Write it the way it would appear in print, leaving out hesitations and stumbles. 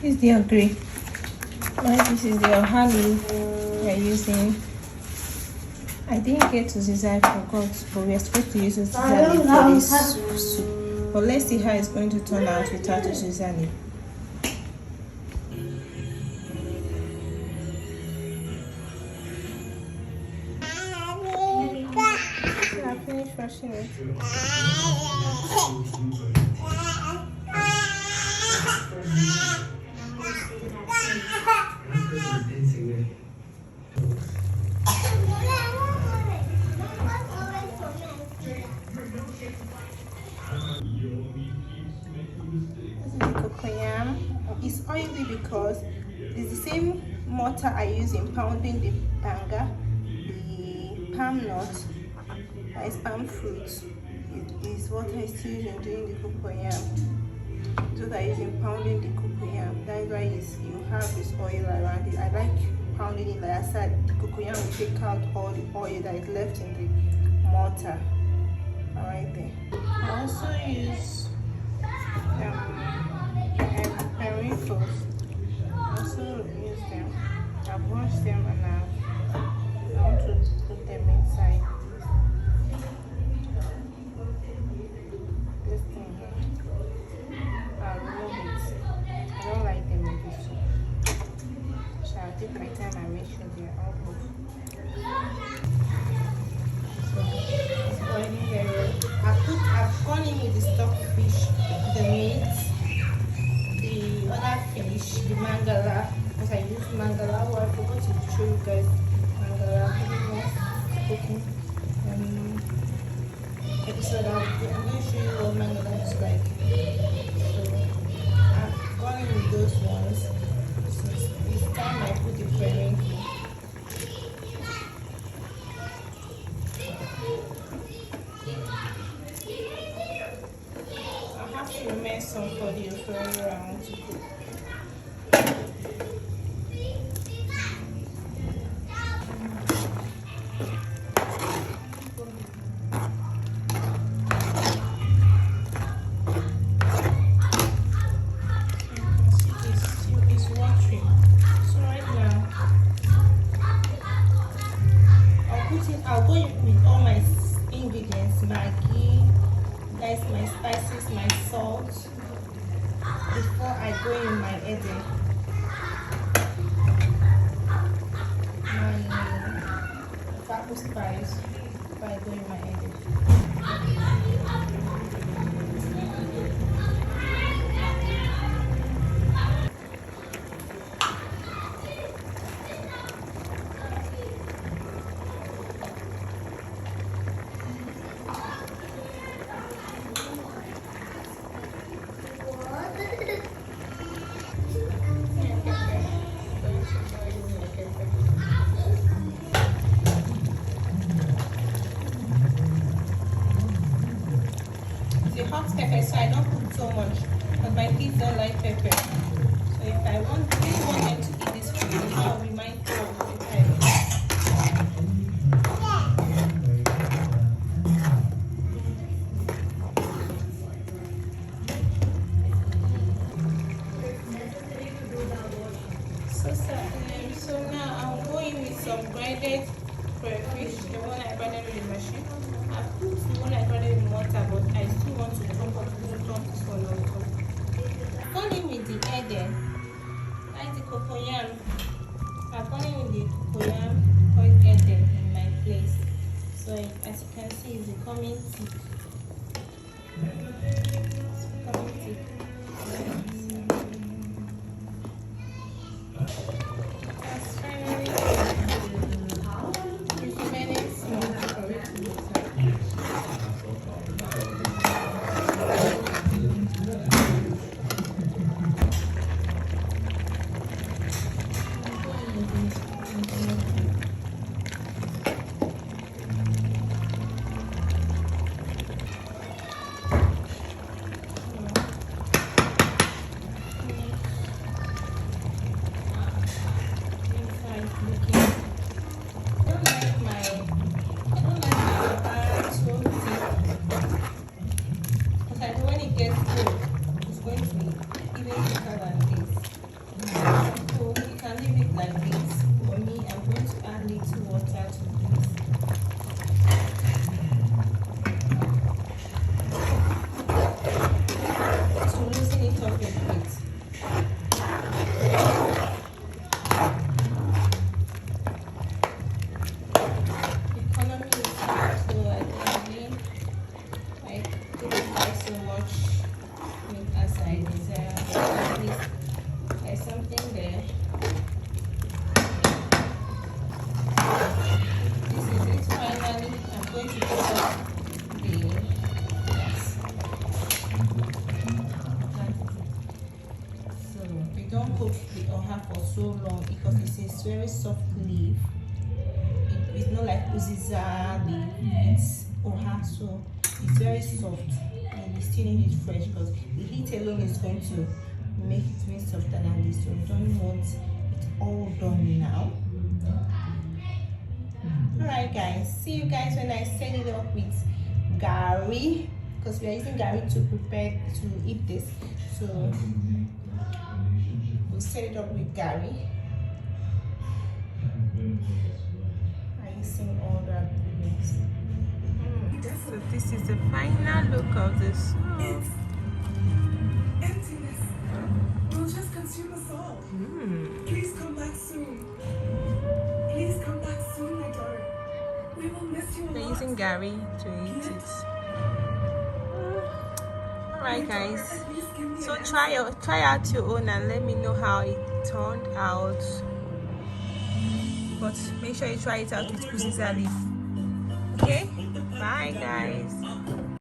This is the grey. This is the honey we're using. I didn't get to Ziza, I forgot, but we are supposed to use Ziza for this soup. But let's see how it's going to turn out without Ziza. I finished washing it. This is the cocoyam. It's oily because it's the same mortar I use in pounding the banga. The palm nut, that is palm fruit, is what I still use in doing the cocoyam. So that is in pounding the cocoyam. That is why you have this oil around it. I like pounding it, like I said, the cocoyam will take out all the oil that is left in the mortar. Alright there. I also use periwinkles. I also use them. I've washed them and I want to put them inside this thing here. I'll remove it. I don't like them in this soup. So I'll take my time and make sure they're all cooked. So it's boiling very well. I've gone in with the stock fish, the meat, the other fish, the mangala, because I use mangala. Oh, I forgot to show you guys mangala. Cooking episode. I'm going to show you what mangala looks like. So I've gone in with those ones. So it's time I put the periwinkle. I have to remain some for the offer I want to cook. I'll go with all my ingredients, Maggi, that's my spices, my salt, before I go in my eddy. My pepper spice before I go in my eddy. Hot pepper, so I don't put so much, but my kids don't like pepper. So if I want them to eat this food, I'll be mindful of the time. So now I'm going with some grinded crayfish, the one I grinded with the machine. I put the one I grinded in water, but I still want to chop this one also. Gone in with the egg then. That's the cocoyam. I've gone in with the cocoyam oil egg in my place. So as you can see, it's becoming thick. It's becoming thick. That's finally remaining small for it to be done. When it gets cold, it's going to be even thicker than this. least there's something there. This is it. Finally, I'm going to put up the yes. So we don't cook the oha for so long because it's a very soft leaf. It's not like uziza leaf. It's oha, so it's very soft. And we still need it fresh because the heat alone is going to make it very softer than this. So we don't want it all done now. Alright guys, see you guys when I set it up with gari, because we are using gari to prepare to eat this. So we'll set it up with gari. I'm using all the ingredients. So this is the final look of the soup. Emptiness. We'll just consume us all. Please come back soon. Please come back soon, my daughter. We will miss you a lot. We're using gari to eat it. Alright guys, so try out your own and let me know how it turned out. But make sure you try it out with uziza leaf. Okay, bye guys.